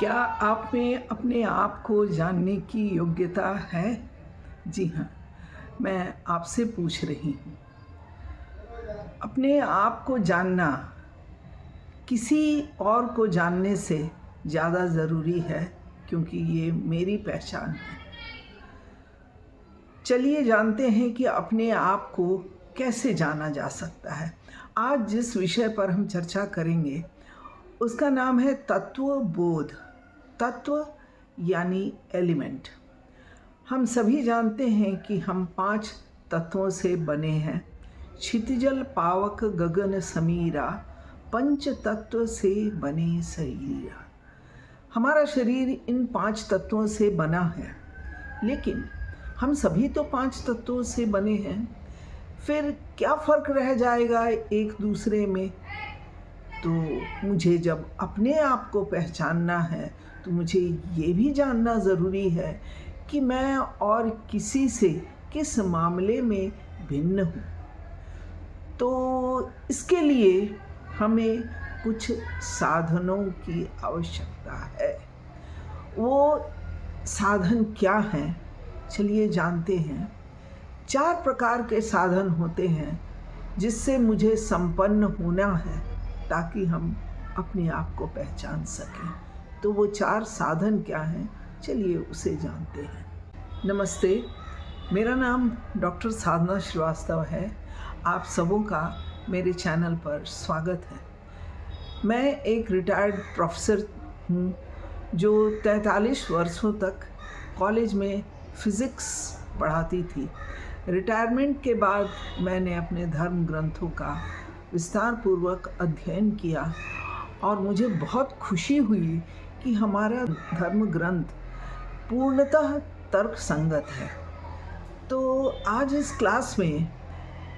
क्या आप में अपने आप को जानने की योग्यता है? जी हाँ, मैं आपसे पूछ रही हूँ। अपने आप को जानना किसी और को जानने से ज़्यादा ज़रूरी है, क्योंकि ये मेरी पहचान है। चलिए जानते हैं कि अपने आप को कैसे जाना जा सकता है। आज जिस विषय पर हम चर्चा करेंगे उसका नाम है तत्वबोध। तत्व यानी एलिमेंट। हम सभी जानते हैं कि हम 5 तत्वों से बने हैं। क्षितिजल पावक गगन समीरा, पंच तत्व से बने शरीरा। हमारा शरीर इन 5 तत्वों से बना है, लेकिन हम सभी तो 5 तत्वों से बने हैं। फिर क्या फ़र्क रह जाएगा एक दूसरे में? तो मुझे जब अपने आप को पहचानना है तो मुझे ये भी जानना ज़रूरी है कि मैं और किसी से किस मामले में भिन्न हूँ। तो इसके लिए हमें कुछ साधनों की आवश्यकता है। वो साधन क्या हैं? चलिए जानते हैं। 4 प्रकार के साधन होते हैं जिससे मुझे संपन्न होना है, ताकि हम अपने आप को पहचान सकें। तो वो 4 साधन क्या हैं? चलिए उसे जानते हैं। नमस्ते, मेरा नाम डॉक्टर साधना श्रीवास्तव है। आप सबों का मेरे चैनल पर स्वागत है। मैं एक रिटायर्ड प्रोफेसर हूँ जो 43 वर्षों तक कॉलेज में फ़िज़िक्स पढ़ाती थी। रिटायरमेंट के बाद मैंने अपने धर्म ग्रंथों का विस्तारपूर्वक अध्ययन किया और मुझे बहुत खुशी हुई कि हमारा धर्म ग्रंथ पूर्णतः तर्क संगत है। तो आज इस क्लास में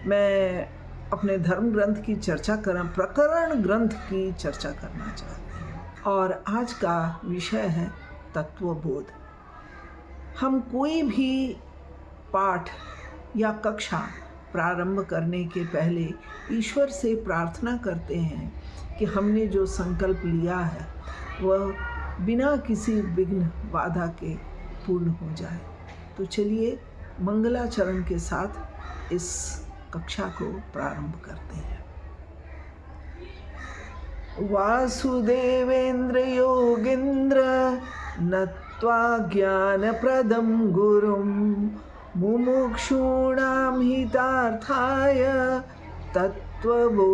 मैं अपने धर्म ग्रंथ की चर्चा प्रकरण ग्रंथ की चर्चा करना चाहती हूँ और आज का विषय है तत्वबोध। हम कोई भी पाठ या कक्षा प्रारंभ करने के पहले ईश्वर से प्रार्थना करते हैं कि हमने जो संकल्प लिया है वह बिना किसी विघ्न बाधा के पूर्ण हो जाए। तो चलिए मंगलाचरण के साथ इस कक्षा को प्रारंभ करते हैं। वासुदेवेंद्र योगेंद्र नत्वा ज्ञानप्रदं गुरुं मुमुक्षूणां हितार्थाय तत्वबोधोऽभिधीयते।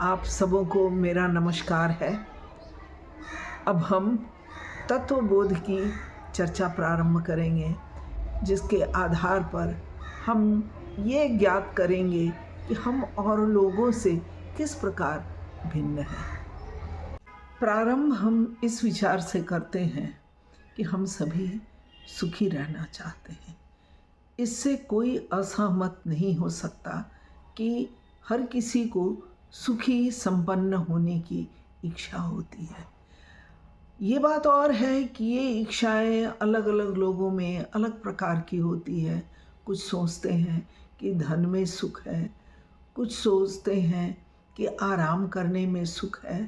आप सबों को मेरा नमस्कार है। अब हम तत्वबोध की चर्चा प्रारंभ करेंगे, जिसके आधार पर हम ये ज्ञात करेंगे कि हम और लोगों से किस प्रकार भिन्न हैं। प्रारंभ हम इस विचार से करते हैं कि हम सभी सुखी रहना चाहते हैं। इससे कोई असहमत नहीं हो सकता कि हर किसी को सुखी संपन्न होने की इच्छा होती है। ये बात और है कि ये इच्छाएं अलग अलग लोगों में अलग प्रकार की होती है। कुछ सोचते हैं कि धन में सुख है, कुछ सोचते हैं कि आराम करने में सुख है,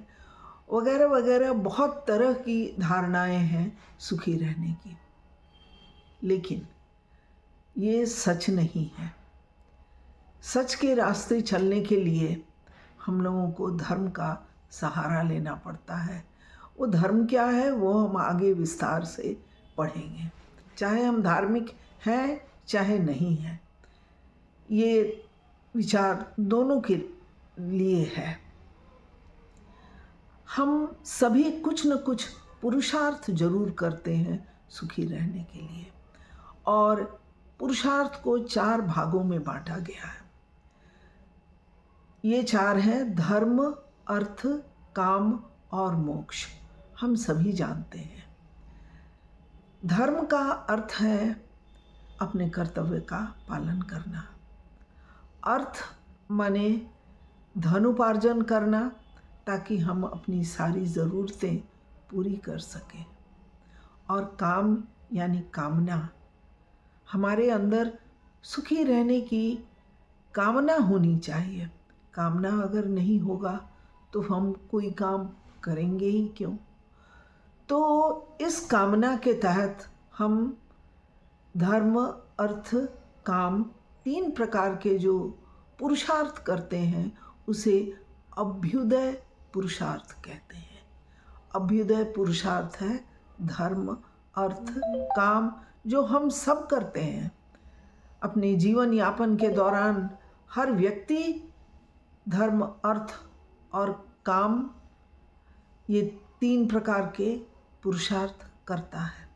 वगैरह वगैरह। बहुत तरह की धारणाएं हैं सुखी रहने की, लेकिन ये सच नहीं है। सच के रास्ते चलने के लिए हम लोगों को धर्म का सहारा लेना पड़ता है। वो धर्म क्या है वो हम आगे विस्तार से पढ़ेंगे, चाहे हम धार्मिक हैं चाहे नहीं हैं। ये विचार दोनों के लिए है। हम सभी कुछ न कुछ पुरुषार्थ जरूर करते हैं सुखी रहने के लिए, और पुरुषार्थ को 4 भागों में बांटा गया है। ये 4 हैं धर्म, अर्थ, काम और मोक्ष। हम सभी जानते हैं। धर्म का अर्थ है अपने कर्तव्य का पालन करना। अर्थ माने धनोपार्जन करना, ताकि हम अपनी सारी ज़रूरतें पूरी कर सकें। और काम यानी कामना, हमारे अंदर सुखी रहने की कामना होनी चाहिए। कामना अगर नहीं होगा तो हम कोई काम करेंगे ही क्यों। तो इस कामना के तहत हम धर्म, अर्थ, काम, 3 प्रकार के जो पुरुषार्थ करते हैं उसे अभ्युदय पुरुषार्थ कहते हैं। अभ्युदय पुरुषार्थ है धर्म, अर्थ, काम, जो हम सब करते हैं अपने जीवन यापन के दौरान। हर व्यक्ति धर्म, अर्थ और काम, ये 3 प्रकार के पुरुषार्थ करता है।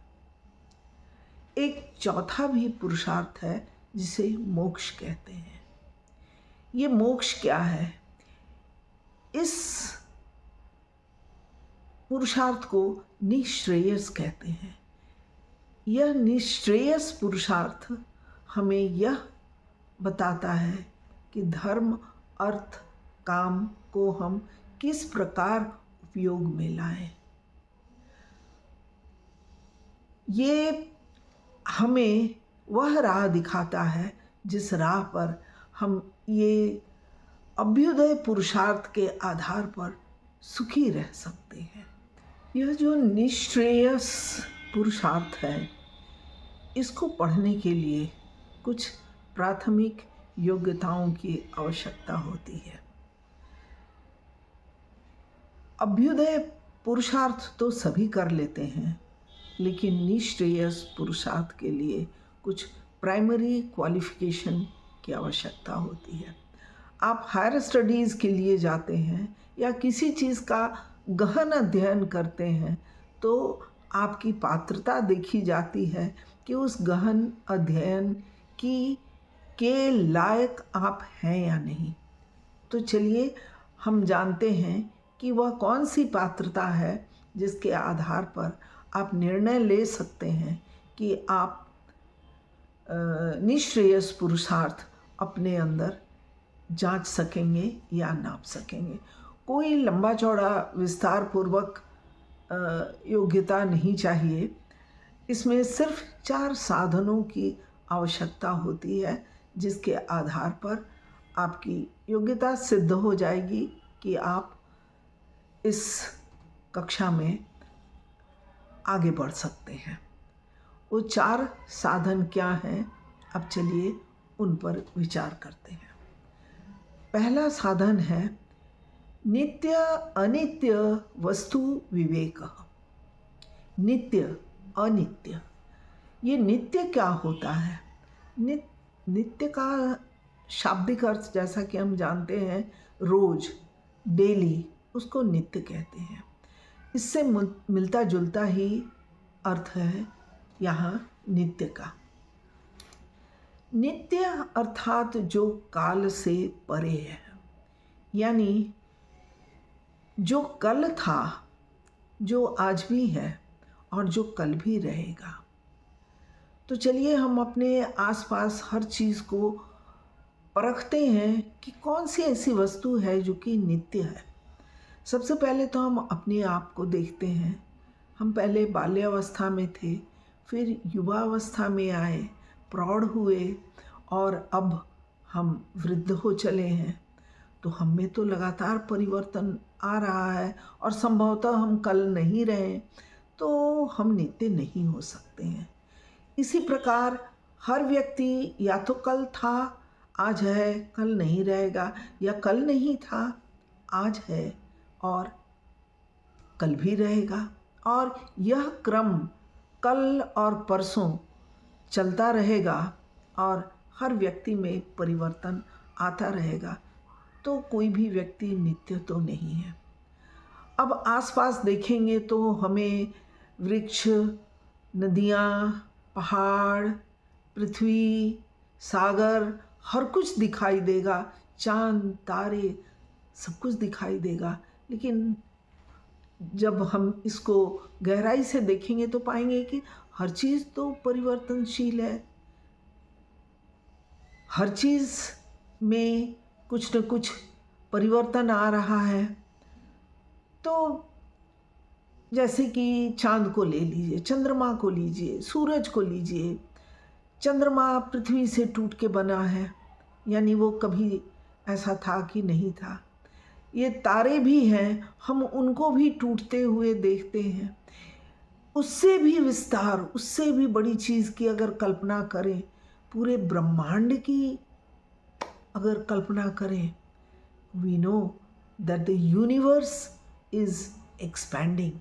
एक चौथा भी पुरुषार्थ है जिसे मोक्ष कहते हैं। ये मोक्ष क्या है? इस पुरुषार्थ को निःश्रेयस कहते हैं। यह निःश्रेयस पुरुषार्थ हमें यह बताता है कि धर्म, अर्थ, काम को हम किस प्रकार उपयोग में लाएं। ये हमें वह राह दिखाता है जिस राह पर हम ये अभ्युदय पुरुषार्थ के आधार पर सुखी रह सकते हैं। यह जो निःश्रेयस पुरुषार्थ है, इसको पढ़ने के लिए कुछ प्राथमिक योग्यताओं की आवश्यकता होती है। अभ्युदय पुरुषार्थ तो सभी कर लेते हैं, लेकिन निःश्रेयस पुरुषार्थ के लिए कुछ प्राइमरी क्वालिफिकेशन की आवश्यकता होती है। आप हायर स्टडीज़ के लिए जाते हैं या किसी चीज़ का गहन अध्ययन करते हैं तो आपकी पात्रता देखी जाती है कि उस गहन अध्ययन के लायक आप हैं या नहीं। तो चलिए हम जानते हैं कि वह कौन सी पात्रता है जिसके आधार पर आप निर्णय ले सकते हैं कि आप निःश्रेयस पुरुषार्थ अपने अंदर जांच सकेंगे या नाप सकेंगे। कोई लंबा चौड़ा विस्तार पूर्वक योग्यता नहीं चाहिए। इसमें सिर्फ 4 साधनों की आवश्यकता होती है जिसके आधार पर आपकी योग्यता सिद्ध हो जाएगी कि आप इस कक्षा में आगे बढ़ सकते हैं। वो 4 साधन क्या हैं, अब चलिए उन पर विचार करते हैं। पहला साधन है नित्य अनित्य वस्तु विवेक। नित्य, अनित्य, ये नित्य क्या होता है? नित्य का शाब्दिक अर्थ जैसा कि हम जानते हैं रोज, डेली, उसको नित्य कहते हैं। इससे मिलता जुलता ही अर्थ है यहाँ नित्य का। नित्य अर्थात जो काल से परे है, यानी जो कल था, जो आज भी है और जो कल भी रहेगा। तो चलिए हम अपने आसपास हर चीज़ को परखते हैं कि कौन सी ऐसी वस्तु है जो कि नित्य है। सबसे पहले तो हम अपने आप को देखते हैं। हम पहले बाल्यावस्था में थे, फिर युवावस्था में आए, प्रौढ़ हुए और अब हम वृद्ध हो चले हैं। तो हम में तो लगातार परिवर्तन आ रहा है और संभवतः हम कल नहीं रहे तो हम नित्य नहीं हो सकते हैं। इसी प्रकार हर व्यक्ति या तो कल था, आज है, कल नहीं रहेगा, या कल नहीं था, आज है और कल भी रहेगा। और यह क्रम कल और परसों चलता रहेगा और हर व्यक्ति में परिवर्तन आता रहेगा। तो कोई भी व्यक्ति नित्य तो नहीं है। अब आसपास देखेंगे तो हमें वृक्ष, नदियाँ, पहाड़, पृथ्वी, सागर, हर कुछ दिखाई देगा, चांद, तारे, सब कुछ दिखाई देगा। लेकिन जब हम इसको गहराई से देखेंगे तो पाएंगे कि हर चीज़ तो परिवर्तनशील है। हर चीज़ में कुछ न कुछ परिवर्तन आ रहा है। तो जैसे कि चांद को ले लीजिए, चंद्रमा को लीजिए, सूरज को लीजिए। चंद्रमा पृथ्वी से टूट के बना है यानी वो कभी ऐसा था कि नहीं था। ये तारे भी हैं, हम उनको भी टूटते हुए देखते हैं। उससे भी विस्तार, उससे भी बड़ी चीज़ की अगर कल्पना करें, पूरे ब्रह्मांड की अगर कल्पना करें, we know that the universe is expanding.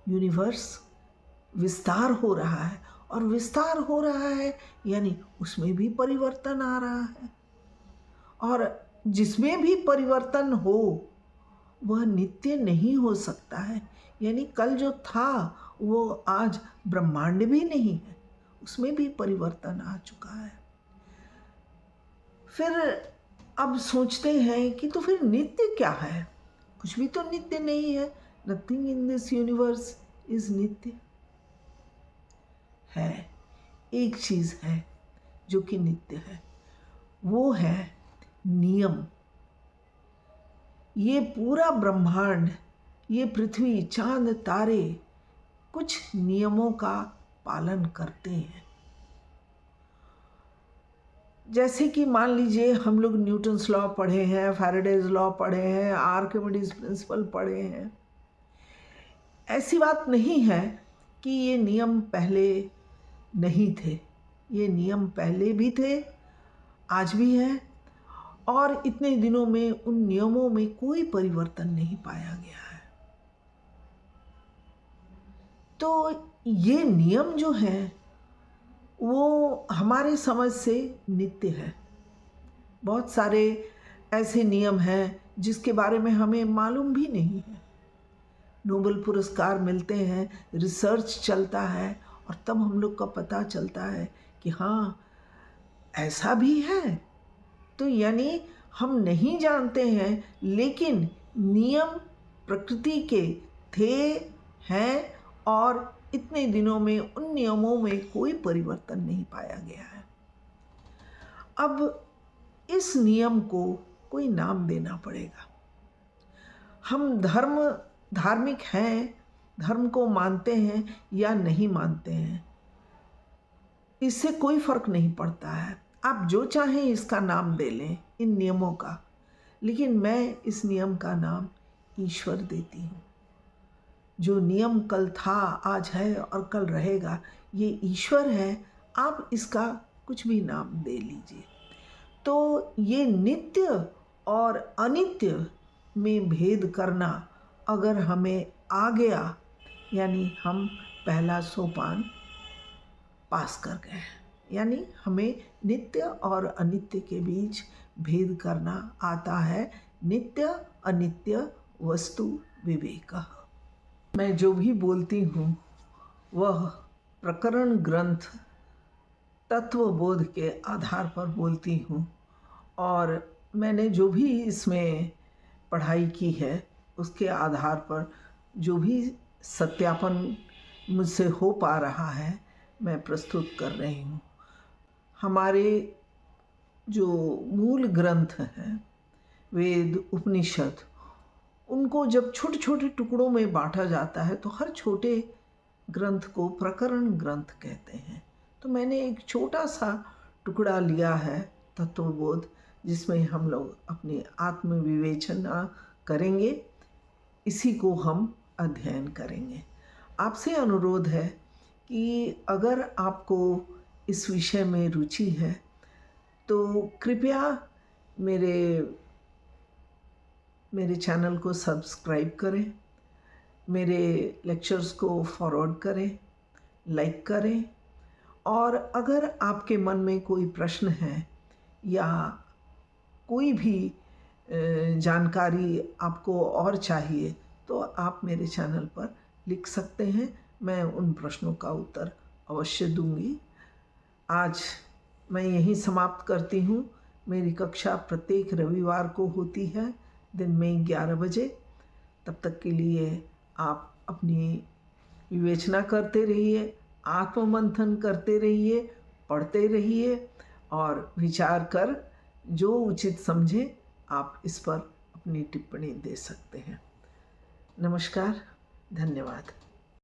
Universe विस्तार हो रहा है, और विस्तार हो रहा है यानी उसमें भी परिवर्तन आ रहा है, और जिसमें भी परिवर्तन हो वह नित्य नहीं हो सकता है। यानी कल जो था वो आज ब्रह्मांड भी नहीं है, उसमें भी परिवर्तन आ चुका है। फिर अब सोचते हैं कि तो फिर नित्य क्या है? कुछ भी तो नित्य नहीं है। Nothing in this universe is नित्य। है, एक चीज़ है जो कि नित्य है, वो है नियम। ये पूरा ब्रह्मांड, ये पृथ्वी, चांद, तारे कुछ नियमों का पालन करते हैं। जैसे कि मान लीजिए हम लोग न्यूटन्स लॉ पढ़े हैं, फैराडेज लॉ पढ़े हैं, आर्किमिडीज प्रिंसिपल पढ़े हैं। ऐसी बात नहीं है कि ये नियम पहले नहीं थे। ये नियम पहले भी थे, आज भी है, और इतने दिनों में उन नियमों में कोई परिवर्तन नहीं पाया गया है। तो ये नियम जो हैं वो हमारे समझ से नित्य है। बहुत सारे ऐसे नियम हैं जिसके बारे में हमें मालूम भी नहीं है। नोबेल पुरस्कार मिलते हैं, रिसर्च चलता है, और तब हम लोग का पता चलता है कि हाँ ऐसा भी है। तो यानी हम नहीं जानते हैं, लेकिन नियम प्रकृति के थे, हैं, और इतने दिनों में उन नियमों में कोई परिवर्तन नहीं पाया गया है। अब इस नियम को कोई नाम देना पड़ेगा। हम धार्मिक हैं, धर्म को मानते हैं या नहीं मानते हैं, इससे कोई फर्क नहीं पड़ता है। आप जो चाहें इसका नाम दे लें, इन नियमों का, लेकिन मैं इस नियम का नाम ईश्वर देती हूँ। जो नियम कल था, आज है और कल रहेगा, ये ईश्वर है। आप इसका कुछ भी नाम दे लीजिए। तो ये नित्य और अनित्य में भेद करना अगर हमें आ गया, यानी हम पहला सोपान पास कर गए। यानी हमें नित्य और अनित्य के बीच भेद करना आता है। नित्य अनित्य वस्तु विवेक। मैं जो भी बोलती हूँ वह प्रकरण ग्रंथ तत्वबोध के आधार पर बोलती हूँ, और मैंने जो भी इसमें पढ़ाई की है उसके आधार पर जो भी सत्यापन मुझसे हो पा रहा है मैं प्रस्तुत कर रही हूँ। हमारे जो मूल ग्रंथ हैं, वेद, उपनिषद, उनको जब छोटे छोटे टुकड़ों में बांटा जाता है तो हर छोटे ग्रंथ को प्रकरण ग्रंथ कहते हैं। तो मैंने एक छोटा सा टुकड़ा लिया है तत्वबोध, जिसमें हम लोग अपनी आत्मविवेचना करेंगे। इसी को हम अध्ययन करेंगे। आपसे अनुरोध है कि अगर आपको इस विषय में रुचि है तो कृपया मेरे चैनल को सब्सक्राइब करें, मेरे लेक्चर्स को फॉरवर्ड करें, लाइक करें, और अगर आपके मन में कोई प्रश्न है या कोई भी जानकारी आपको और चाहिए तो आप मेरे चैनल पर लिख सकते हैं। मैं उन प्रश्नों का उत्तर अवश्य दूंगी। आज मैं यहीं समाप्त करती हूँ। मेरी कक्षा प्रत्येक रविवार को होती है दिन में 11 बजे। तब तक के लिए आप अपनी विवेचना करते रहिए, आत्ममंथन करते रहिए, पढ़ते रहिए, और विचार कर जो उचित समझे आप इस पर अपनी टिप्पणी दे सकते हैं। नमस्कार, धन्यवाद।